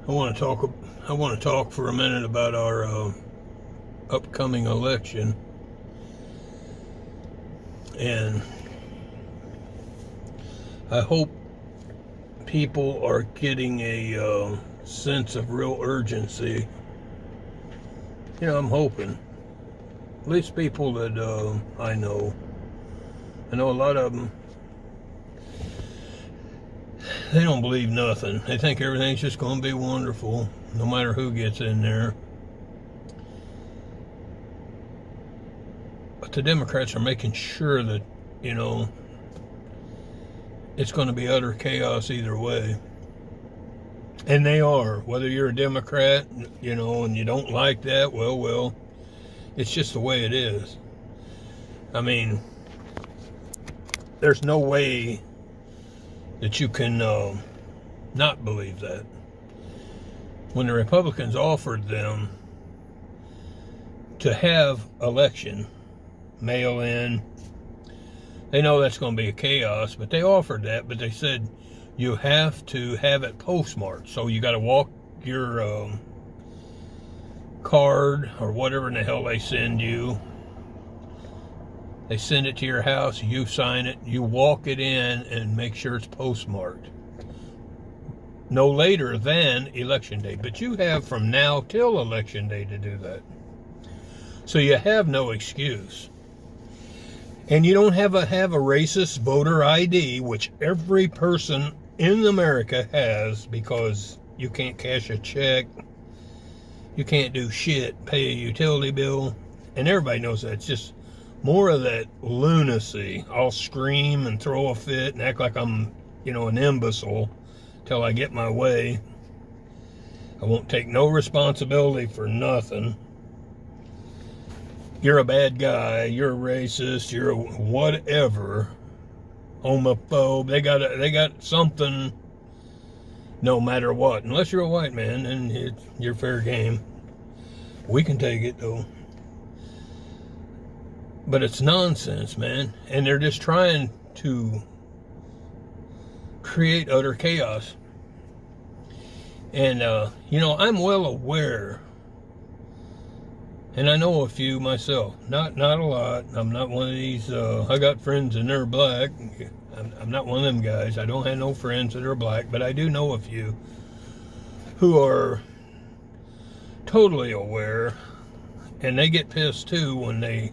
I want to talk for a minute about our upcoming election, and I hope people are getting a sense of real urgency. I'm hoping. At least people that I know a lot of them, they don't believe nothing. They think everything's just going to be wonderful, no matter who gets in there. But the Democrats are making sure that, it's going to be utter chaos either way. And they are. Whether you're a Democrat, and you don't like that, well, it's just the way it is. I mean, there's no way that you can not believe that. When the Republicans offered them to have election, mail in, they know that's going to be a chaos, but they offered that, but they said you have to have it postmarked. So you got to walk your card or whatever in the hell they send you. They send it to your house, you sign it, you walk it in and make sure it's postmarked. No later than election day. But you have from now till election day to do that. So you have no excuse. And you don't have a racist voter ID, which every person in America has, because you can't cash a check, you can't do shit, pay a utility bill, and everybody knows that. It's just more of that lunacy. I'll scream and throw a fit and act like I'm, an imbecile till I get my way. I won't take no responsibility for nothing. You're a bad guy, you're a racist, you're a whatever, homophobe. They got something, no matter what. Unless you're a white man, then you're fair game. We can take it though. But it's nonsense, man. And they're just trying to create utter chaos. And, I'm well aware, and I know a few myself. Not a lot. I'm not one of these, I got friends and they're black. I'm not one of them guys. I don't have no friends that are black, but I do know a few who are totally aware, and they get pissed too when they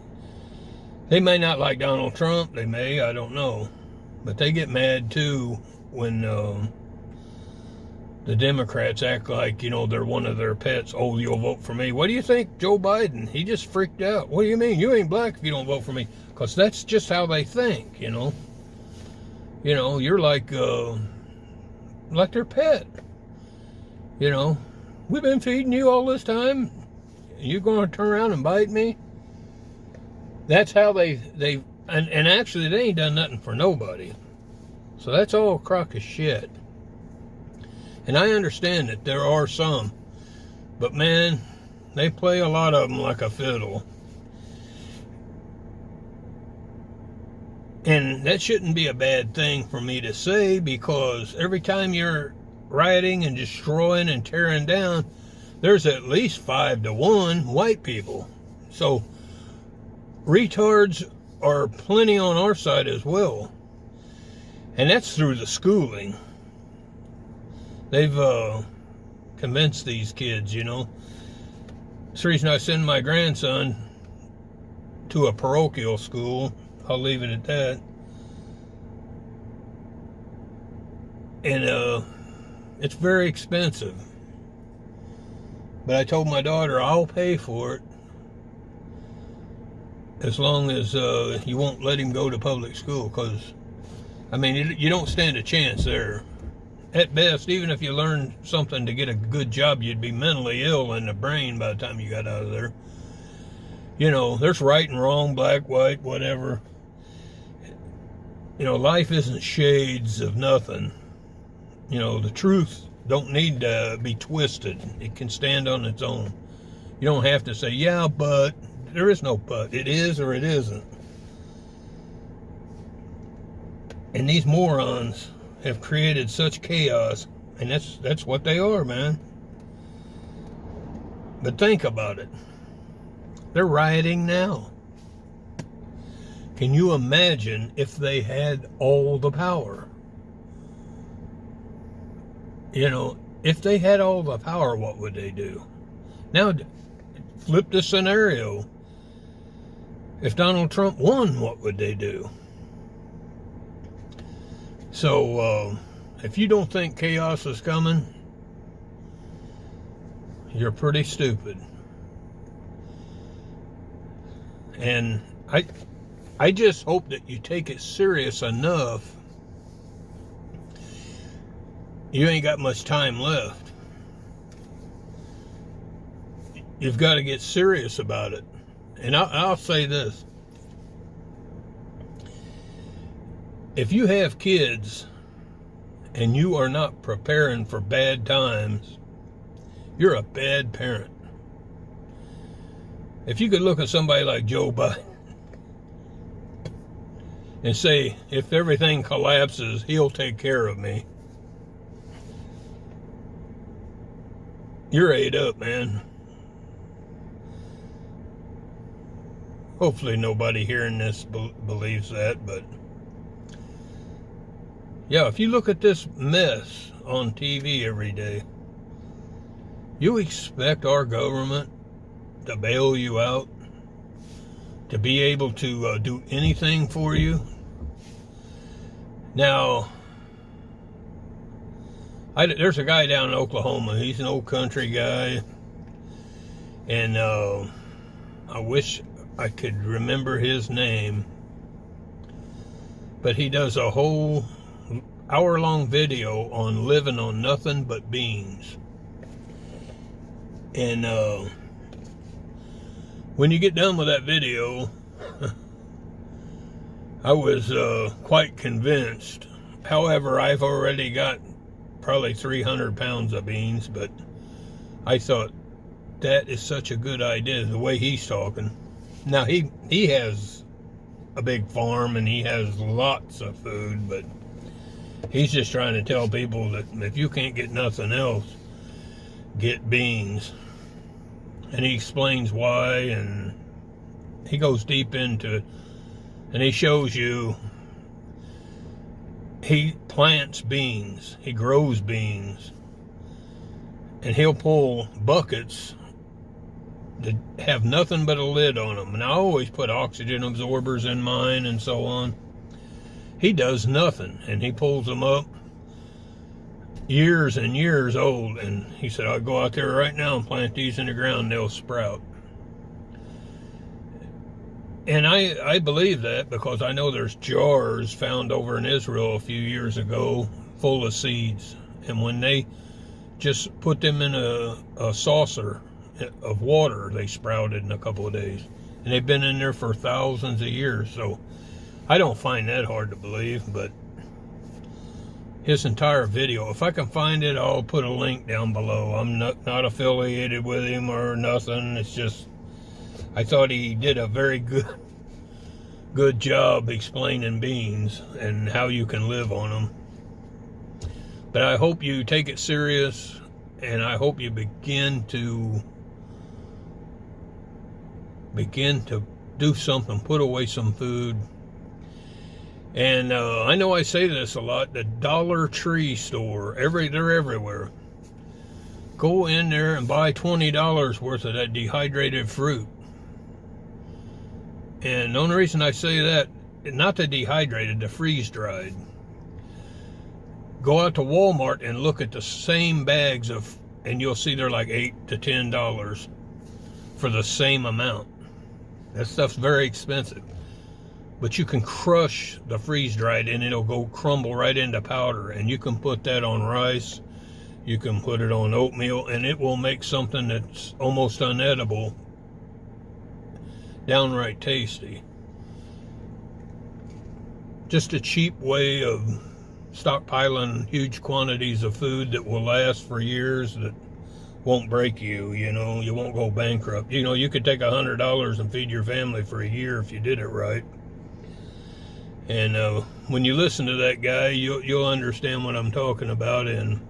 may not like Donald Trump, they may, I don't know. But they get mad too when the Democrats act like, they're one of their pets. Oh, you'll vote for me. What do you think, Joe Biden? He just freaked out. What do you mean? You ain't black if you don't vote for me. Because that's just how they think, you're like their pet. We've been feeding you all this time. You going to turn around and bite me? That's how they and actually they ain't done nothing for nobody. So that's all a crock of shit. And I understand that there are some, but man, they play a lot of them like a fiddle. And that shouldn't be a bad thing for me to say, because every time you're rioting and destroying and tearing down, there's at least 5 to 1 white people. So retards are plenty on our side as well. And that's through the schooling. They've convinced these kids, It's the reason I send my grandson to a parochial school. I'll leave it at that. And it's very expensive. But I told my daughter I'll pay for it, as long as you won't let him go to public school, because, you don't stand a chance there. At best, even if you learn something to get a good job, you'd be mentally ill in the brain by the time you got out of there. There's right and wrong, black, white, whatever. Life isn't shades of nothing. The truth don't need to be twisted. It can stand on its own. You don't have to say, yeah, but. There is no but. It is or it isn't. And these morons have created such chaos, and that's what they are, man. But think about it. They're rioting now. Can you imagine if they had all the power? You know, if they had all the power, what would they do? Now, flip the scenario. If Donald Trump won, what would they do? So, if you don't think chaos is coming, you're pretty stupid. And I just hope that you take it serious enough. You ain't got much time left. You've got to get serious about it. And I'll say this. If you have kids and you are not preparing for bad times, you're a bad parent. If you could look at somebody like Joe Biden and say, if everything collapses, he'll take care of me. You're ate up, man. Hopefully nobody hearing this believes that, but yeah, if you look at this mess on TV every day, you expect our government to bail you out, to be able to do anything for you? Now, there's a guy down in Oklahoma. He's an old country guy, and I wish I could remember his name, but he does a whole hour-long video on living on nothing but beans. And when you get done with that video, I was quite convinced. However, I've already got probably 300 pounds of beans, but I thought that is such a good idea, the way he's talking. Now, he has a big farm and he has lots of food, but he's just trying to tell people that if you can't get nothing else, get beans. And he explains why, and he goes deep into it, and he shows you he plants beans, he grows beans, and he'll pull buckets that have nothing but a lid on them. And I always put oxygen absorbers in mine and so on. He does nothing, and he pulls them up, years and years old, and he said, I'll go out there right now and plant these in the ground, they'll sprout. And I believe that, because I know there's jars found over in Israel a few years ago full of seeds, and when they just put them in a saucer of water, they sprouted in a couple of days, and they've been in there for thousands of years. So I don't find that hard to believe. But his entire video, if I can find it, I'll put a link down below. I'm not affiliated with him or nothing. It's just, I thought he did a very good job explaining beans and how you can live on them. But I hope you take it serious, and I hope you begin to do something, put away some food. And I know I say this a lot, the Dollar Tree store, they're everywhere. Go in there and buy $20 worth of that dehydrated fruit. And the only reason I say that, not the dehydrated, the freeze-dried. Go out to Walmart and look at the same bags and you'll see they're like $8 to $10 for the same amount. That stuff's very expensive. But you can crush the freeze-dried and it'll go crumble right into powder. And you can put that on rice. You can put it on oatmeal, and it will make something that's almost unedible downright tasty. Just a cheap way of stockpiling huge quantities of food that will last for years, that won't break you, you know, you won't go bankrupt. You know, you could take $100 and feed your family for a year if you did it right. And when you listen to that guy, you'll understand what I'm talking about. And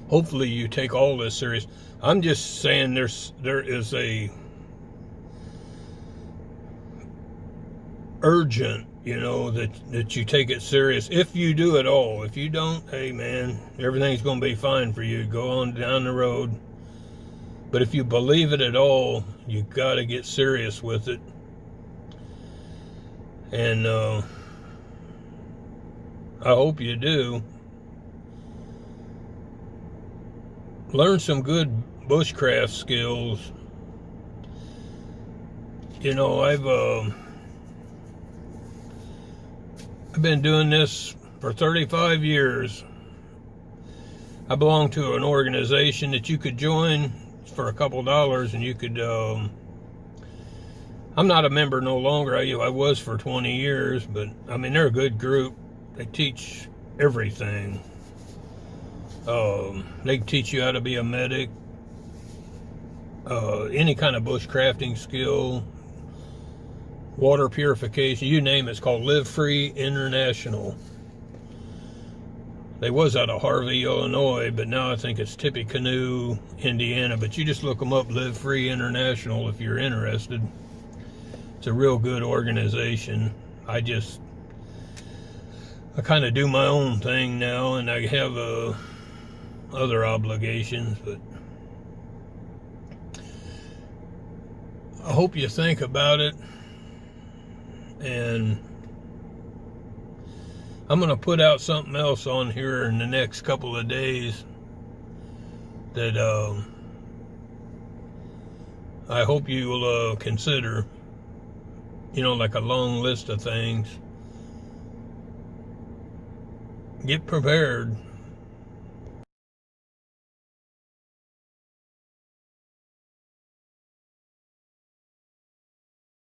hopefully you take all this serious. I'm just saying there is a urgent, that you take it serious. If you do it all. If you don't, hey man, everything's going to be fine for you. Go on down the road. But if you believe it at all, you got to get serious with it. And I hope you do. Learn some good bushcraft skills. I've been doing this for 35 years. I belong to an organization that you could join for a couple dollars, and you could, I'm not a member no longer. I was for 20 years, but I mean, they're a good group. They teach everything. They teach you how to be a medic, any kind of bushcrafting skill, water purification, you name it. It's called Live Free International. They was out of Harvey, Illinois, but now I think it's Tippecanoe, Indiana. But you just look them up, Live Free International, if you're interested. It's a real good organization. I kind of do my own thing now, and I have other obligations, but I hope you think about it. And I'm going to put out something else on here in the next couple of days that I hope you will consider, like a long list of things. Get prepared.